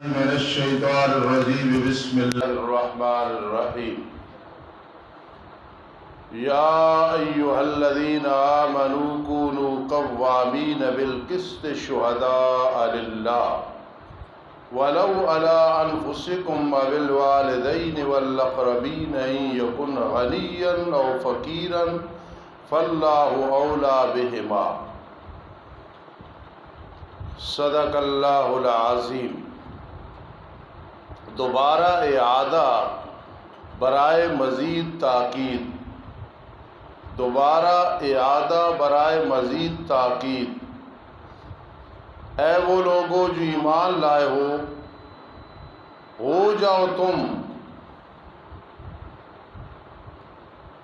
من الشیطان الرجیم بسم اللہ الرحمن الرحیم یا ایہا الذین آمنوا کونوا قوامین بالقسط شہداء للہ ولو علی انفسکم وبالوالدین والاقربین ان یکن غنیا او فقیرا فاللہ اولی بہما صدق اللہ العظیم۔ دوبارہ اعادہ برائے مزید تاکید، دوبارہ اعادہ برائے مزید تاکید۔ اے وہ لوگو جو ایمان لائے ہو جاؤ تم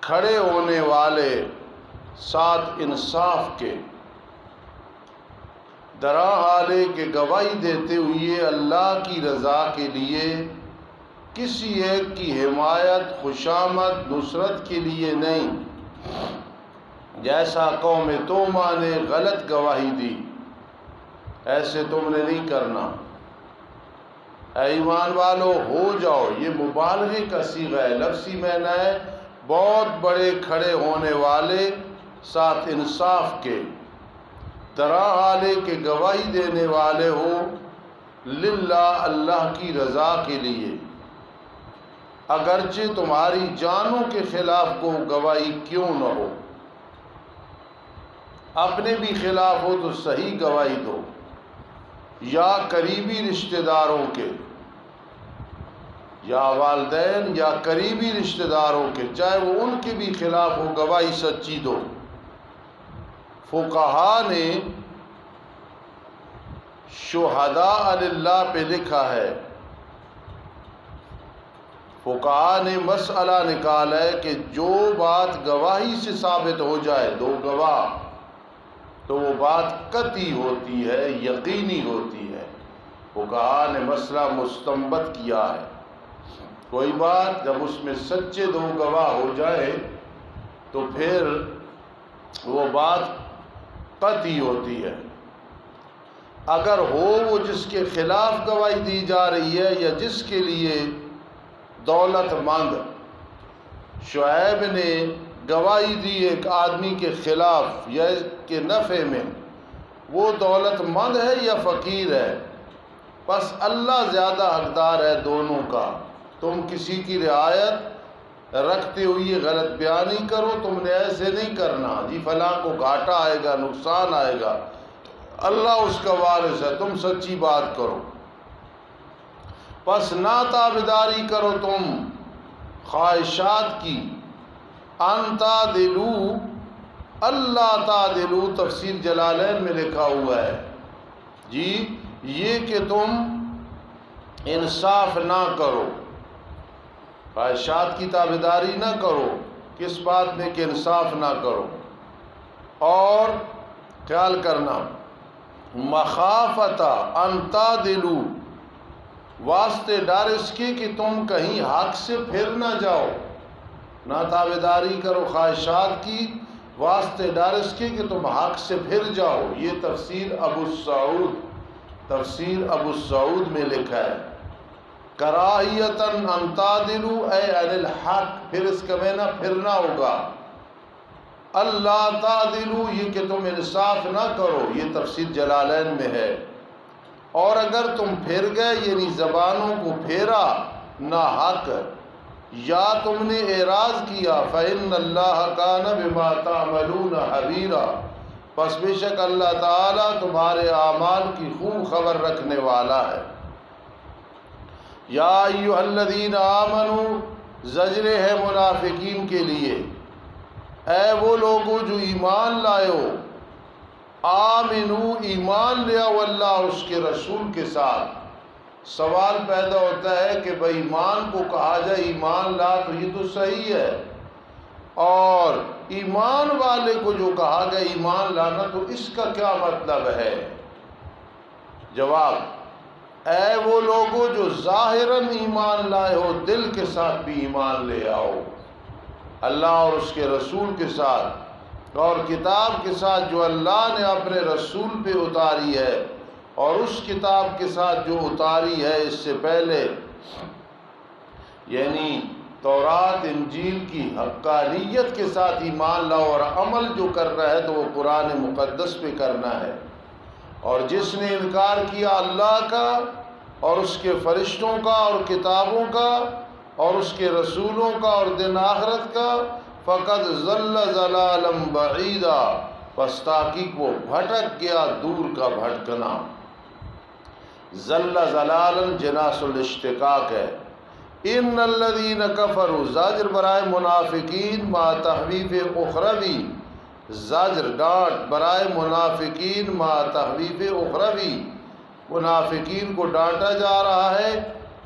کھڑے ہونے والے ساتھ انصاف کے، درا حالے کہ گواہی دیتے ہوئے اللہ کی رضا کے لیے، کسی ایک کی حمایت خوشامد نصرت کے لیے نہیں، جیسا قوم توما نے غلط گواہی دی ایسے تم نے نہیں کرنا۔ اے ایمان والو ہو جاؤ، یہ مبالغے کا صیغہ ہے، لفظی معنی ہے بہت بڑے کھڑے ہونے والے ساتھ انصاف کے، درا حالے کہ گواہی دینے والے ہو للہ اللہ کی رضا کے لیے، اگرچہ تمہاری جانوں کے خلاف کو گواہی کیوں نہ ہو، اپنے بھی خلاف ہو تو صحیح گواہی دو، یا قریبی رشتہ داروں کے، یا والدین یا قریبی رشتہ داروں کے، چاہے وہ ان کے بھی خلاف ہو گواہی سچی دو۔ فقہا نے شہداء للہ پہ لکھا ہے، فقہا نے مسئلہ نکالا ہے کہ جو بات گواہی سے ثابت ہو جائے، دو گواہ، تو وہ بات قطعی ہوتی ہے، یقینی ہوتی ہے۔ فقہا نے مسئلہ مستنبط کیا ہے، کوئی بات جب اس میں سچے دو گواہ ہو جائے تو پھر وہ بات قطعی ہوتی ہے۔ اگر ہو وہ جس کے خلاف گواہی دی جا رہی ہے یا جس کے لیے دولت مند، شعیب نے گواہی دی ایک آدمی کے خلاف یا اس کے نفع میں، وہ دولت مند ہے یا فقیر ہے، بس اللہ زیادہ حقدار ہے دونوں کا۔ تم کسی کی رعایت رکھتے ہوئے غلط بیانی کرو، تم نے ایسے نہیں کرنا، جی فلاں کو گھاٹا آئے گا، نقصان آئے گا، اللہ اس کا وارث ہے، تم سچی بات کرو۔ پس نہ تابعداری کرو تم خواہشات کی، ان تعدلوا اللہ تعدلوا، تفسیر جلالین میں لکھا ہوا ہے جی، یہ کہ تم انصاف نہ کرو، خواہشات کی تابعداری نہ کرو، کس بات میں کہ انصاف نہ کرو، اور خیال کرنا مخافت ان تعدلوا، واسطے ڈر اس کے کہ تم کہیں حق سے پھر نہ جاؤ، نہ تابعداری کرو خواہشات کی، واسطے ڈر اس کے کہ تم حق سے پھر جاؤ۔ یہ تفسیر ابو سعود میں لکھا ہے، کراہیتاً ان تعدلوا اے عن الحق، پھر اس کا معنی پھرنا ہوگا، اللہ تعدلوا یہ کہ تم انصاف نہ کرو، یہ تفسیر جلالین میں ہے۔ اور اگر تم پھر گئے یعنی زبانوں کو پھیرا نہ حق، یا تم نے اعراض کیا، فإن اللہ کان بما تعملون خبیرا، پس بے شک اللہ تعالیٰ تمہارے اعمال کی خوب خبر رکھنے والا ہے۔ یا ایھا الذین آمنوا، زجر ہے منافقین کے لیے، اے وہ لوگو جو ایمان لائے ہو، آمنو ایمان لیا واللہ اور اس کے رسول کے ساتھ۔ سوال پیدا ہوتا ہے کہ بھئی ایمان کو کہا جائے ایمان لا تو یہ تو صحیح ہے، اور ایمان والے کو جو کہا گیا ایمان لانا تو اس کا کیا مطلب ہے؟ جواب، اے وہ لوگو جو ظاہراً ایمان لائے ہو، دل کے ساتھ بھی ایمان لے آؤ، اللہ اور اس کے رسول کے ساتھ، اور کتاب کے ساتھ جو اللہ نے اپنے رسول پہ اتاری ہے، اور اس کتاب کے ساتھ جو اتاری ہے اس سے پہلے، یعنی تورات انجیل کی حقانیت کے ساتھ ایمان لاؤ، اور عمل جو کرنا ہے تو وہ قرآن مقدس پہ کرنا ہے۔ اور جس نے انکار کیا اللہ کا اور اس کے فرشتوں کا اور کتابوں کا اور اس کے رسولوں کا اور دن آخرت کا، فقد ضل ضلالا بعیدا، پس تحقیق وہ بھٹک گیا دور کا بھٹکنا۔ ضل ضلالا جناس الاشتقاق ہے۔ ان الذین کفروا، زاجر برائے منافقین ما تحویف اخروی، زاجر ڈانٹ برائے منافقین ما تحویف اخروی، منافقین کو ڈانٹا جا رہا ہے،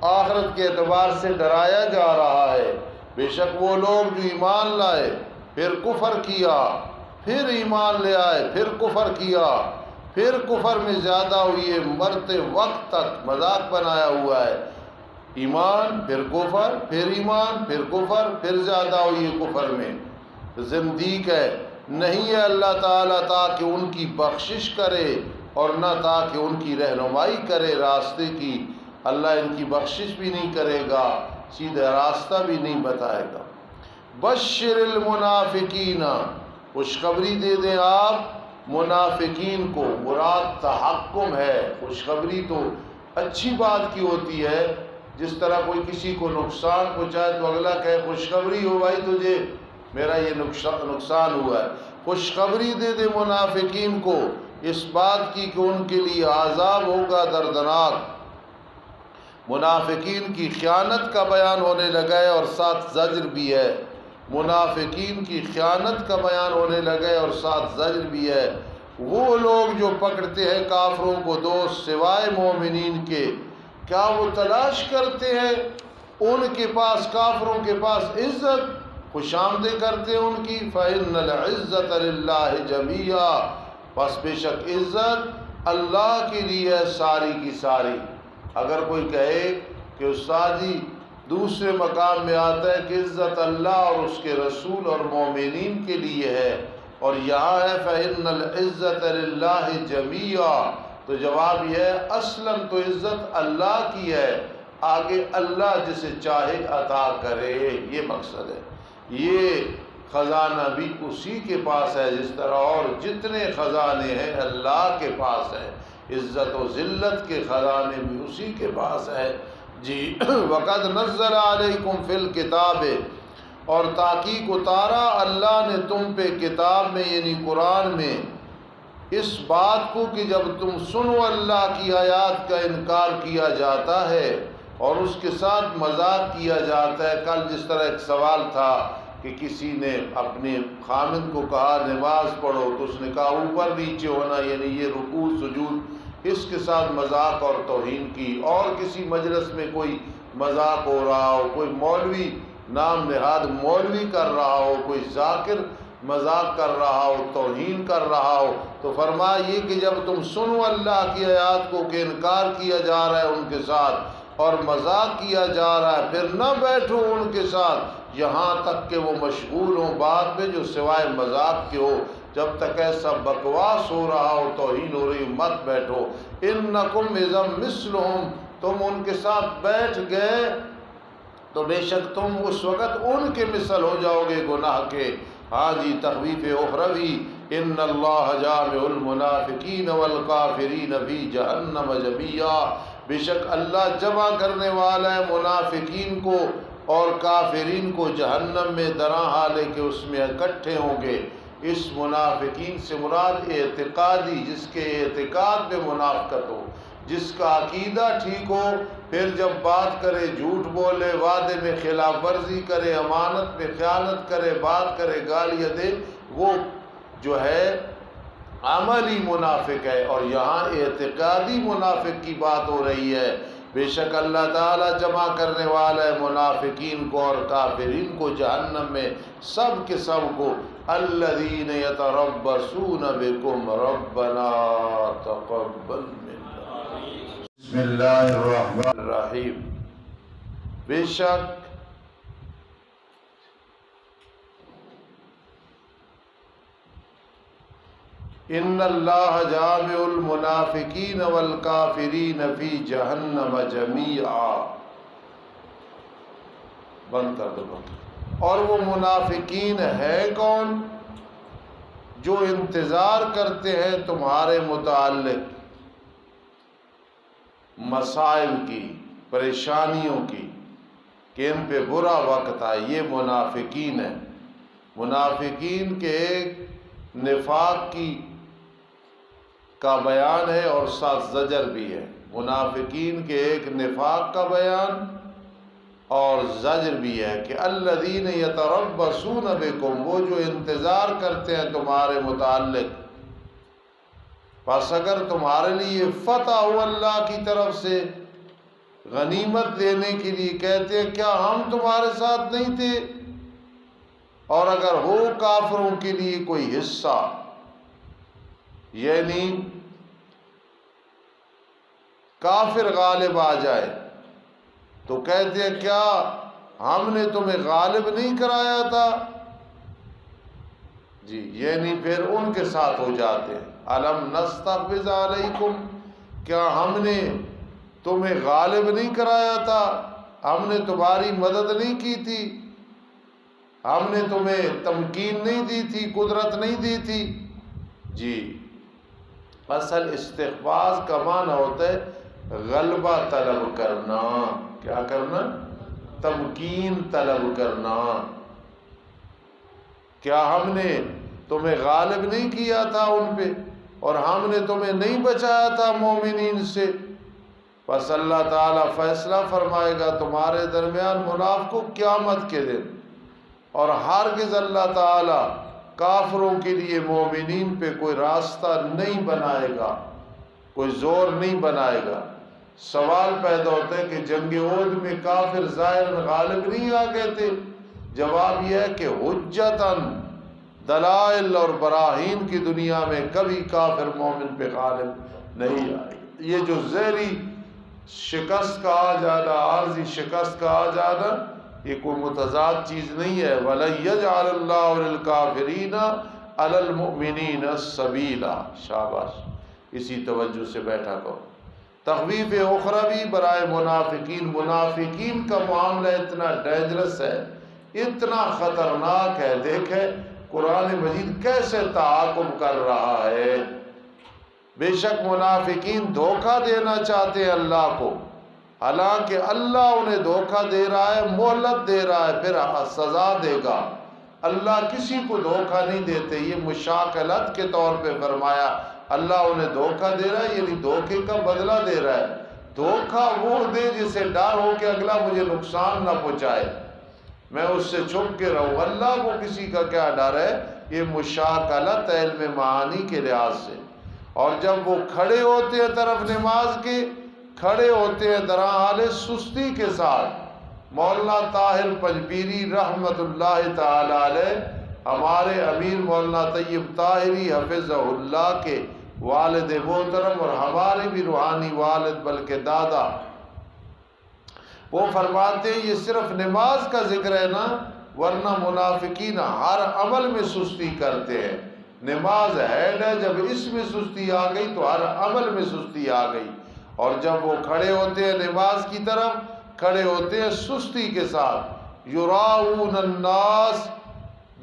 آخرت کے اعتبار سے ڈرایا جا رہا ہے۔ بے شک وہ لوگ جو ایمان لائے پھر کفر کیا، پھر ایمان لے آئے پھر کفر کیا، پھر کفر میں زیادہ ہوئی ہے، مرتے وقت تک مذاق بنایا ہوا ہے۔ ایمان پھر کفر، پھر ایمان پھر کفر، پھر زیادہ ہوئی ہے کفر میں، زندیق ہے۔ نہیں ہے اللہ تعالیٰ تاکہ ان کی بخشش کرے اور نہ تاکہ ان کی رہنمائی کرے راستے کی۔ اللہ ان کی بخشش بھی نہیں کرے گا، سیدھا راستہ بھی نہیں بتائے گا۔ بشر المنافقین، خوشخبری دے دیں آپ منافقین کو، مراد تحکم ہے۔ خوشخبری تو اچھی بات کی ہوتی ہے، جس طرح کوئی کسی کو نقصان پہنچائے تو اگلا کہے خوشخبری ہو بھائی تجھے، میرا یہ نقصان ہوا ہے۔ خوشخبری دے دے منافقین کو اس بات کی کہ ان کے لیے عذاب ہوگا دردناک۔ منافقین کی خیانت کا بیان ہونے لگا ہے اور ساتھ زجر بھی ہے۔ منافقین کی خیانت کا بیان ہونے لگا ہے اور ساتھ زجر بھی ہے۔ وہ لوگ جو پکڑتے ہیں کافروں کو دوست سوائے مومنین کے، کیا وہ تلاش کرتے ہیں ان کے پاس، کافروں کے پاس عزت، خوش آمدیں کرتے ہیں ان کی؟ فَإِنَّ الْعِزَّةَ لِلَّهِ جَمِيعًا، پس بے شک عزت اللہ کے لیے ہے ساری کی ساری۔ اگر کوئی کہے کہ استاد جی دوسرے مقام میں آتا ہے کہ عزت اللہ اور اس کے رسول اور مومنین کے لیے ہے، اور یہاں ہے فَإِنَّ الْعِزَّةَ لِلَّهِ جَمِيعًا، تو جواب یہ ہے اصلاً تو عزت اللہ کی ہے، آگے اللہ جسے چاہے عطا کرے، یہ مقصد ہے۔ یہ خزانہ بھی اسی کے پاس ہے، جس طرح اور جتنے خزانے ہیں اللہ کے پاس ہے، عزت و ذلت کے خزانے بھی اسی کے پاس ہے جی۔ وَقَدْ نَزَّلَ عَلَيْكُمْ فِي الْكِتَابِ، اور تحقیق اتارا اللہ نے تم پہ کتاب میں یعنی قرآن میں اس بات کو کہ جب تم سنو اللہ کی آیات کا انکار کیا جاتا ہے اور اس کے ساتھ مذاق کیا جاتا ہے۔ کل جس طرح ایک سوال تھا کہ کسی نے اپنے خامند کو کہا نماز پڑھو تو اس نے کہا اوپر نیچے ہونا، یعنی یہ رکوع سجود، اس کے ساتھ مذاق اور توہین کی۔ اور کسی مجلس میں کوئی مذاق ہو رہا ہو، کوئی مولوی نام نہاد مولوی کر رہا ہو، کوئی ذاکر مذاق کر رہا ہو، توہین کر رہا ہو، تو فرمایا یہ کہ جب تم سنو اللہ کی آیات کو کہ انکار کیا جا رہا ہے ان کے ساتھ اور مذاق کیا جا رہا ہے، پھر نہ بیٹھو ان کے ساتھ یہاں تک کہ وہ مشغول ہوں بات میں جو سوائے مذاق کے ہو۔ جب تک ایسا بکواس ہو رہا ہو، توہین ہو رہی، مت بیٹھو۔ انکم اذا مثلہم، تم ان کے ساتھ بیٹھ گئے تو بے شک تم اس وقت ان کے مثل ہو جاؤ گے گناہ کے۔ ہاں جی، تخویف اخروی، ان اللہ جامع المنافقین والکافرین فی جہنم جميعا، بے شک اللہ جمع کرنے والا ہے منافقین کو اور کافرین کو جہنم میں، درا حال ہے کہ اس میں اکٹھے ہوں گے۔ اس منافقین سے مراد اعتقادی، جس کے اعتقاد میں منافقت ہو، جس کا عقیدہ ٹھیک ہو، پھر جب بات کرے جھوٹ بولے، وعدے میں خلاف ورزی کرے، امانت میں خیانت کرے، بات کرے گالیاں دے، وہ جو ہے عملی منافق ہے۔ اور یہاں اعتقادی منافق کی بات ہو رہی ہے۔ بے شک اللہ تعالیٰ جمع کرنے والا ہے منافقین کو اور کافرین کو جہنم میں، سب کے سب کو۔ الذین یتربصون بکم ربنا تقبل منا، بسم اللہ الرحمن الرحیم۔ بے شک ان اللہ جامع المنافقین والکافرین فی جہنم جمیعا. بند کر دو. اور وہ منافقین ہیں کون؟ جو انتظار کرتے ہیں تمہارے متعلق مصائب کی، پریشانیوں کی، کہ ان پہ برا وقت آئے. یہ منافقین ہیں. منافقین کے ایک نفاق کا بیان ہے اور ساتھ زجر بھی ہے. منافقین کے ایک نفاق کا بیان اور زجر بھی ہے کہ الذین یتربصون بکم، وہ جو انتظار کرتے ہیں تمہارے متعلق. پس اگر تمہارے لیے فتح ہو اللہ کی طرف سے، غنیمت دینے کے لیے کہتے ہیں کیا ہم تمہارے ساتھ نہیں تھے؟ اور اگر ہو کافروں کے لیے کوئی حصہ، یعنی کافر غالب آ جائے، تو کہتے ہیں کیا ہم نے تمہیں غالب نہیں کرایا تھا؟ جی، یعنی پھر ان کے ساتھ ہو جاتے ہیں. الم نستحوذ علیکم، کیا ہم نے تمہیں غالب نہیں کرایا تھا؟ ہم نے تمہاری مدد نہیں کی تھی؟ ہم نے تمہیں تمکین نہیں دی تھی، قدرت نہیں دی تھی؟ جی، اصل استحفاظ کا معنی ہوتا ہے غلبہ طلب کرنا. کیا کرنا؟ تمکین طلب کرنا. کیا ہم نے تمہیں غالب نہیں کیا تھا ان پہ، اور ہم نے تمہیں نہیں بچایا تھا مومنین سے؟ بس اللہ تعالیٰ فیصلہ فرمائے گا تمہارے درمیان منافقوں قیامت کے دن، اور ہرگز اللہ تعالیٰ کافروں کے لیے مومنین پہ کوئی راستہ نہیں بنائے گا، کوئی زور نہیں بنائے گا. سوال پیدا ہوتا ہے کہ جنگ احد میں کافر ظاہر غالب نہیں آ گئے تھے؟ جواب یہ ہے کہ حجتاً، دلائل اور براہین کی دنیا میں کبھی کافر مومن پہ غالب نہیں آئے. یہ جو ظاہری شکست کا آ جانا، عارضی شکست کا آ جانا، یہ کوئی متضاد چیز نہیں ہے. وَلَن يَجْعَلَ اللَّهُ لِلْكَافِرِينَ عَلَى الْمُؤْمِنِينَ سَبِيلًا. شاباش، اسی توجہ سے بیٹھا کرو. تخویف اخروی برائے منافقین. منافقین کا معاملہ اتنا ڈینجرس ہے، اتنا خطرناک ہے. دیکھیں قرآن مجید کیسے تعاقب کر رہا ہے. بے شک منافقین دھوکہ دینا چاہتے ہیں اللہ کو، حالانکہ اللہ انہیں دھوکہ دے رہا ہے، مہلت دے رہا ہے، پھر سزا دے گا. اللہ کسی کو دھوکہ نہیں دیتے. یہ مشاکلت کے طور پہ فرمایا اللہ انہیں دھوکہ دے رہا ہے، یعنی دھوکے کا بدلہ دے رہا ہے. دھوکہ وہ دے جسے ڈر ہو کہ اگلا مجھے نقصان نہ پہنچائے، میں اس سے چھپ کے رہوں. اللہ کو کسی کا کیا ڈر ہے؟ یہ مشاکلت علم معانی کے لحاظ سے. اور جب وہ کھڑے ہوتے ہیں طرف نماز کے، کھڑے ہوتے ہیں در حال سستی کے ساتھ. مولانا طاہر پنجپیری رحمت اللہ تعالی علیہ، ہمارے امیر مولانا طیب طاہری حفظہ اللہ کے والد محترم اور ہمارے بھی روحانی والد بلکہ دادا، وہ فرماتے ہیں یہ صرف نماز کا ذکر ہے نا، ورنہ منافقین ہر عمل میں سستی کرتے ہیں. نماز ہیڈ ہے، جب اس میں سستی آ گئی تو ہر عمل میں سستی آ گئی. اور جب وہ کھڑے ہوتے ہیں نماز کی طرف، کھڑے ہوتے ہیں سستی کے ساتھ. یراؤون الناس،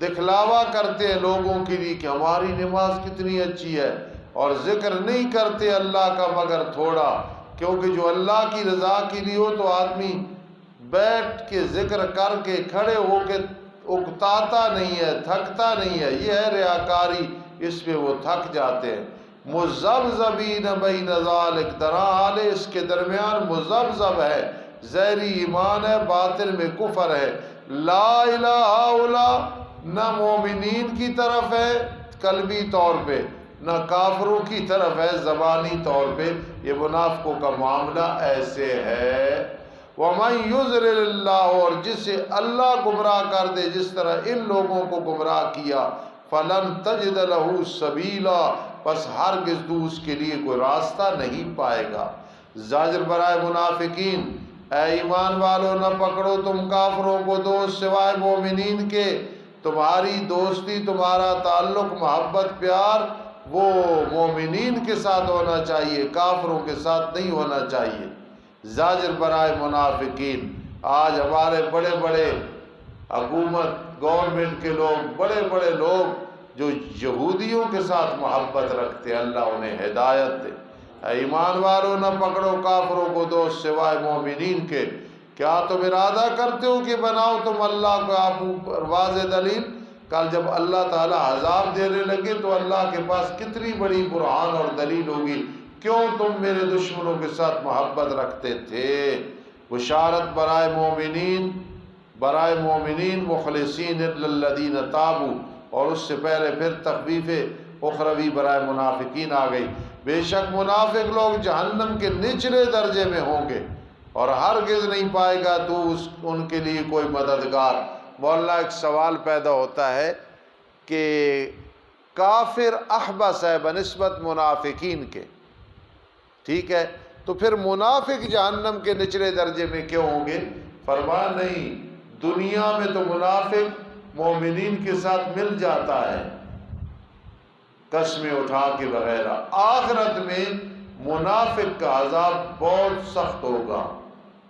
دکھلاوا کرتے ہیں لوگوں کے لیے کہ ہماری نماز کتنی اچھی ہے، اور ذکر نہیں کرتے اللہ کا مگر تھوڑا. کیونکہ جو اللہ کی رضا کے لیے ہو تو آدمی بیٹھ کے ذکر کر کے کھڑے ہو کے اکتاتا نہیں ہے، تھکتا نہیں ہے. یہ ہے ریاکاری، اس میں وہ تھک جاتے ہیں. مذبذبین بین ذالک، درحال اس کے درمیان مذبذب ہے، ظاہری ایمان ہے، باطن میں کفر ہے. لا الہ الا، نہ مومنین کی طرف ہے قلبی طور پہ، نہ کافروں کی طرف ہے زبانی طور پہ. یہ منافقوں کا معاملہ ایسے ہے. وَمَن يُضْلِلِ اللَّهُ، اور جسے اللہ گمراہ کر دے جس طرح ان لوگوں کو گمراہ کیا، فَلَن تَجِدَ لَهُ سَبِيلًا، پس ہرگز تو اس کے لیے کوئی راستہ نہیں پائے گا. زاجر برائے منافقین. اے ایمان والو، نہ پکڑو تم کافروں کو دوست سوائے مومنین کے. تمہاری دوستی، تمہارا تعلق، محبت، پیار وہ مومنین کے ساتھ ہونا چاہیے، کافروں کے ساتھ نہیں ہونا چاہیے۔ زاجر برائے منافقین۔ آج ہمارے بڑے بڑے حکومت گورنمنٹ کے لوگ، بڑے بڑے لوگ جو یہودیوں کے ساتھ محبت رکھتے ہیں، اللہ انہیں ہدایت دے۔ اے ایمان والوں، نہ پکڑو کافروں کو دوست سوائے مومنین کے۔ کیا تم ارادہ کرتے ہو کہ بناؤ تم اللہ کو آپ پر واضح دلیل؟ کل جب اللہ تعالیٰ عذاب دینے لگے تو اللہ کے پاس کتنی بڑی برہان اور دلیل ہوگی، کیوں تم میرے دشمنوں کے ساتھ محبت رکھتے تھے۔ بشارت برائے مومنین مخلصین الا الذین تابوا، اور اس سے پہلے پھر تخفیف اخروی برائے منافقین آ گئی۔ بے شک منافق لوگ جہنم کے نچلے درجے میں ہوں گے اور ہرگز نہیں پائے گا تو ان کے لیے کوئی مددگار۔ مولانا ایک سوال پیدا ہوتا ہے کہ کافر احبس ہے بنسبت منافقین کے، ٹھیک ہے، تو پھر منافق جہنم کے نچلے درجے میں کیوں ہوں گے؟ فرمایا نہیں، دنیا میں تو منافق مومنین کے ساتھ مل جاتا ہے قسمیں اٹھا کے وغیرہ، آخرت میں منافق کا عذاب بہت سخت ہوگا،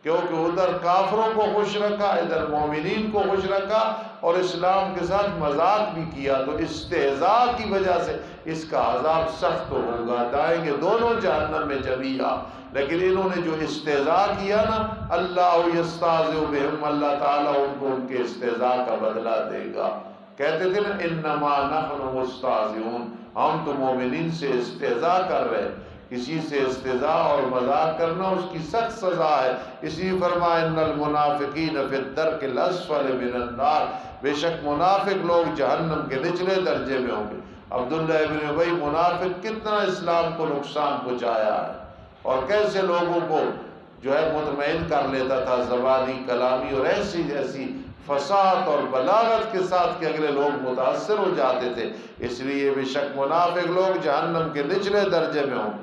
کیونکہ ادھر کافروں کو خوش رکھا، ادھر مومنین کو خوش رکھا اور اسلام کے ساتھ مذاق بھی کیا، تو استہزاء کی وجہ سے اس کا عذاب سخت ہوگا، جائیں گے دونوں جہنم میں جمیعا۔ لیکن انہوں نے جو استہزاء کیا نا، اللہ یستہزئ بہم، اللہ تعالیٰ ان کو ان کے استہزاء کا بدلہ دے گا۔ کہتے تھے نا انما نحن مستہزئون، ہم تو مومنین سے استہزاء کر رہے ہیں۔ کسی سے استہزاء اور مذاق کرنا اس کی سخت سزا ہے، اس لیے فرمایا ان المنافقین فی الدرک الاسفل من النار، بے شک منافق لوگ جہنم کے نچلے درجے میں ہوں گے۔ عبداللہ ابن ابی منافق کتنا اسلام کو نقصان پہنچایا ہے اور کیسے لوگوں کو جو ہے مطمئن کر لیتا تھا زبانی کلامی اور ایسی جیسی فصاحت اور بلاغت کے ساتھ کہ اگلے لوگ متاثر ہو جاتے تھے۔ اس لیے بے شک منافق لوگ جہنم کے نچلے درجے میں ہوں گے۔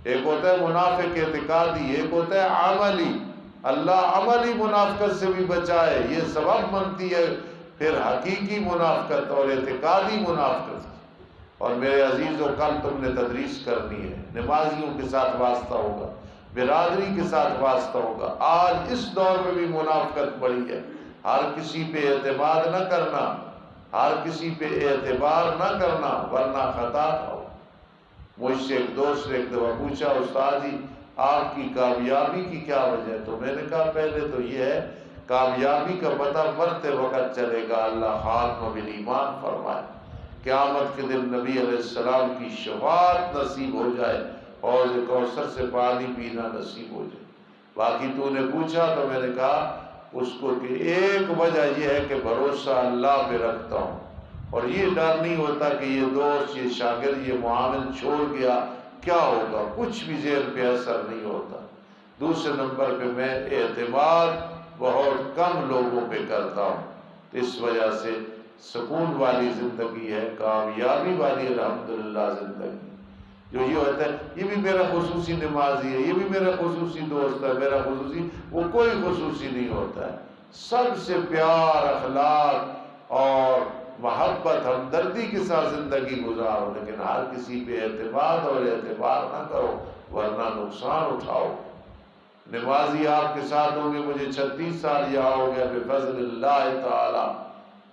ایک ہوتا ہے منافق اعتقادی، ایک ہوتا ہے عملی۔ اللہ عملی منافقت سے بھی بچائے، یہ سبب بنتی ہے پھر حقیقی منافقت اور اعتقادی منافقت۔ اور میرے عزیزو، کل تم نے تدریس کرنی ہے، نمازیوں کے ساتھ واسطہ ہوگا، برادری کے ساتھ واسطہ ہوگا۔ آج اس دور میں بھی منافقت بڑی ہے، ہر کسی پہ اعتماد نہ کرنا، ہر کسی پہ اعتبار نہ کرنا ورنہ خطا کھاؤ۔ مجھ سے ایک دوست نے ایک دفعہ پوچھا، استاد جی آپ کی کامیابی کی کیا وجہ ہے؟ تو میں نے کہا پہلے تو یہ ہے، کامیابی کا پتہ مرتے وقت چلے گا، اللہ خاتمہ بالایمان فرمائے، قیامت کے دن نبی علیہ السلام کی شفاعت نصیب ہو جائے، حوض کوثر سے پانی پینا نصیب ہو جائے۔ باقی تو نے پوچھا تو میں نے کہا اس کو کہ ایک وجہ یہ ہے کہ بھروسہ اللہ پہ رکھتا ہوں اور یہ ڈر نہیں ہوتا کہ یہ دوست، یہ شاگرد، یہ معاون چھوڑ گیا کیا ہوگا، کچھ بھی ذہن پہ اثر نہیں ہوتا۔ دوسرے نمبر پہ میں اعتماد بہت کم لوگوں پہ کرتا ہوں، اس وجہ سے سکون والی زندگی ہے، کامیابی والی الحمدللہ زندگی۔ جو یہ ہوتا ہے یہ بھی میرا خصوصی نمازی ہے، یہ بھی میرا خصوصی دوست ہے، میرا خصوصی، وہ کوئی خصوصی نہیں ہوتا ہے۔ سب سے پیار، اخلاق اور محبت، ہمدردی کے ساتھ زندگی گزارو، لیکن ہر کسی پہ اعتماد اور اعتبار نہ کرو ورنہ نقصان اٹھاؤ۔ نمازی آپ کے ساتھ ہوں گے، مجھے 36 سال یہاں ہو گیا بفضل اللہ تعالی،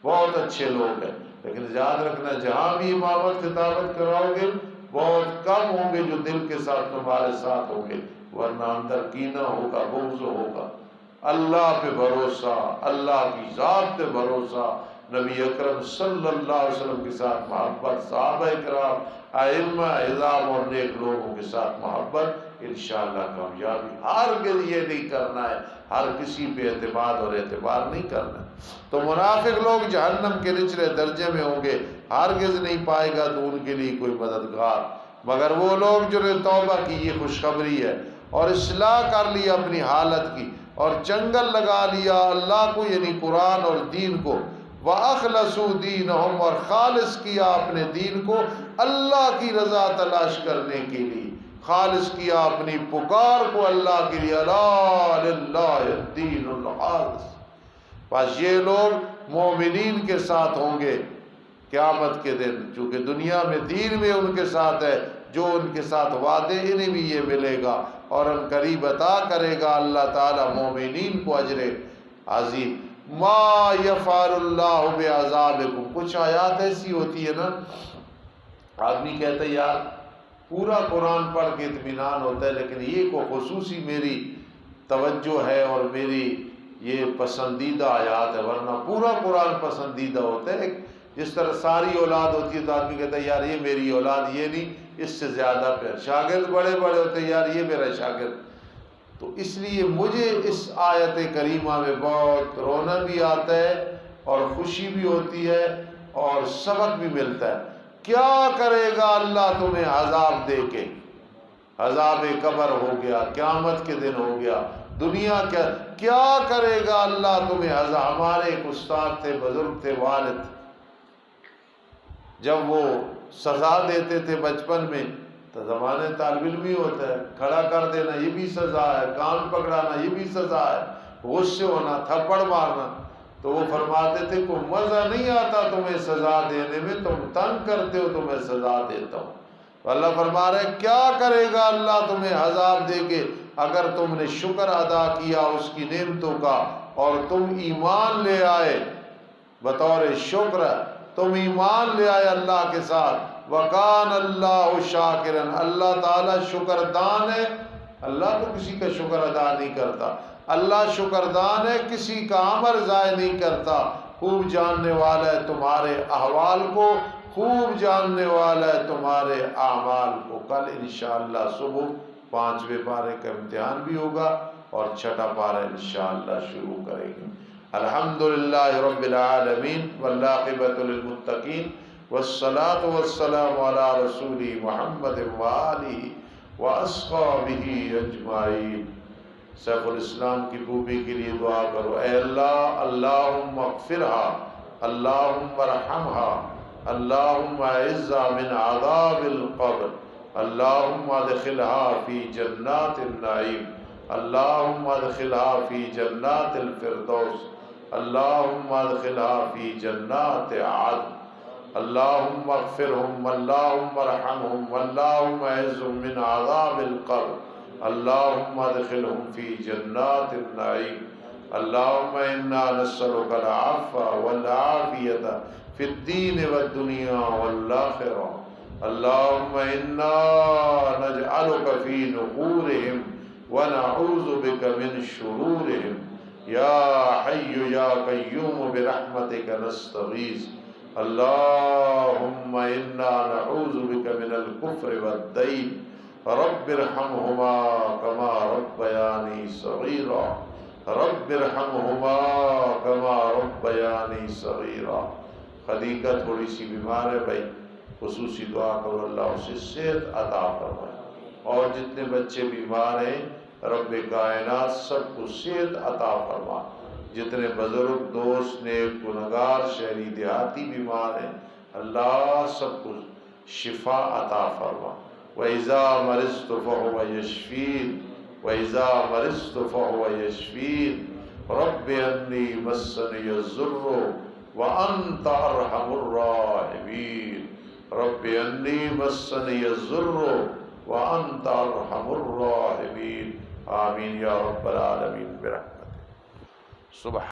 بہت اچھے لوگ ہیں، لیکن یاد رکھنا جہاں بھی امامت خطابت کراؤ گے بہت کم ہوں گے جو دل کے ساتھ تمہارے ساتھ ہوں گے، ورنہ اندر کینہ ہوگا، بغض ہوگا۔ اللہ پہ بھروسہ، اللہ کی ذات پہ بھروسہ، نبی اکرم صلی اللہ علیہ وسلم کے ساتھ محبت، صحابہ کرام، ائمہ اعظام اور نیک لوگوں کے ساتھ محبت، انشاءاللہ کامیابی۔ ہرگز یہ نہیں کرنا ہے، ہر کسی پہ اعتماد اور اعتبار نہیں کرنا ہے۔ تو منافق لوگ جہنم کے نچلے درجے میں ہوں گے، ہرگز نہیں پائے گا تو ان کے لیے کوئی مددگار مگر وہ لوگ جو نے توبہ کی، یہ خوشخبری ہے، اور اصلاح کر لی اپنی حالت کی اور جنگل لگا لیا اللہ کو یعنی قرآن اور دین کو، وَأَخْلَصُوا دِينَهُمْ، اور خالص کیا اپنے دین کو اللہ کی رضا تلاش کرنے کے لیے، خالص کیا اپنی پکار کو اللہ کے لیے، الا للہ الدین الخالص۔ بس یہ لوگ مومنین کے ساتھ ہوں گے، قیامت کے دن، چونکہ دنیا میں دین میں ان کے ساتھ ہے، جو ان کے ساتھ وعدے انہیں بھی یہ ملے گا، اور ان قریب عطا کرے گا اللہ تعالیٰ مومنین کو اجر عظیم۔ ما یفعل اللہ بعذابکم، کچھ آیات ایسی ہوتی ہے نا، آدمی کہتا ہے یار پورا قرآن پڑھ کے اطمینان ہوتا ہے، لیکن یہ کو خصوصی میری توجہ ہے اور میری یہ پسندیدہ آیات ہے، ورنہ پورا قرآن پسندیدہ ہوتا ہے۔ جس طرح ساری اولاد ہوتی ہے تو آدمی کہتا ہے یار یہ میری اولاد، یہ نہیں، اس سے زیادہ پیار۔ شاگرد بڑے بڑے ہوتے ہیں، یار یہ میرا شاگرد۔ تو اس لیے مجھے اس آیت کریمہ میں بہت رونا بھی آتا ہے اور خوشی بھی ہوتی ہے اور سبق بھی ملتا ہے۔ کیا کرے گا اللہ تمہیں عذاب دے کے؟ عذاب قبر ہو گیا، قیامت کے دن ہو گیا، دنیا کیا کرے گا اللہ تمہیں عذاب؟ ہمارے ایک استاد تھے، بزرگ تھے، والد، جب وہ سزا دیتے تھے بچپن میں تو زمانے طالب علم ہی ہوتا ہے، کھڑا کر دینا یہ بھی سزا ہے، کان پکڑانا یہ بھی سزا ہے، غصے ہونا، تھپڑ مارنا، تو وہ فرماتے تھے کوئی مزہ نہیں آتا تمہیں سزا دینے میں، تم تنگ کرتے ہو تو میں سزا دیتا ہوں۔ تو اللہ فرما رہے کیا کرے گا اللہ تمہیں عذاب دے کے اگر تم نے شکر ادا کیا اس کی نعمتوں کا اور تم ایمان لے آئے بطور شکر، تم ایمان لے آئے اللہ کے ساتھ۔ وَقَانَ اللَّهُ شَاكِرًا، اللہ تعالیٰ شکردان ہے۔ اللہ تو کسی کا شکر ادا نہیں کرتا، اللہ شکردان ہے، کسی کا عمل ضائع نہیں کرتا، خوب جاننے والا ہے تمہارے احوال کو، خوب جاننے والا ہے تمہارے اعمال کو۔ کل انشاءاللہ صبح 5ویں پارے کا امتحان بھی ہوگا اور 6واں پارہ انشاءاللہ شروع کریں گے۔ الحمدللہ رب العالمین والعاقبۃ للمتقین والصلاة والسلام علی رسول محمد وآلہ واصحابہ اجمعین۔ سیف الاسلام کی بوبی کے لیے دعا کرو، اے اللہ اللہم اغفرہا، اللہم ارحمہا، اللہم اعزہا من عذاب القبر، اللہم ادخلہا فی جنات النعیم، اللہم ادخلہا فی جنات الفردوس، اللہم ادخلہا فی جنات عدن، اللہم اغفرہم، اللہم ارحمہم، اللہم اعزہم من عذاب القبر، اللہم ادخلہم فی جنات النعیم۔ اللہم انا نسألک العفو والعافیۃ فی الدین والدنیا والآخرہ، اللہم انا نجعلک فی نحورہم ونعوذ بک من شرورہم، یا حی یا قیوم برحمتک نستغیث، اللہم انا نعوذ بک من الکفر والدین، رب ارحمہما کما ربیانی صغیرا، رب ارحمہما کما ربیانی صغیرا۔ خدیجہ تھوڑی سی بیمار ہے بھائی، خصوصی دعا کرو اللہ اسے صحت عطا فرمائے، اور جتنے بچے بیمار ہیں رب کائنات سب کو صحت عطا فرما، جتنے بزرگ دوست نیک گنہگار شہری دیہاتی بیمار ہیں اللہ سب کو شفا عطا فرما۔ وَإِذَا مَرِضْتُ فَهُوَ يَشْفِينِ وَإِذَا مَرِضْتُ فَهُوَ يَشْفِينِ رَبِّ أَنِّي مَسَّنِيَ الضُّرُّ وَأَنْتَ أَرْحَمُ الرَّاحِمِينَ رَبِّ أَنِّي مَسَّنِيَ الضُّرُّ وَأَنْتَ أَرْحَمُ الرَّاحِمِينَ۔ آمین یا رب العالمین برحمتک۔ سبحان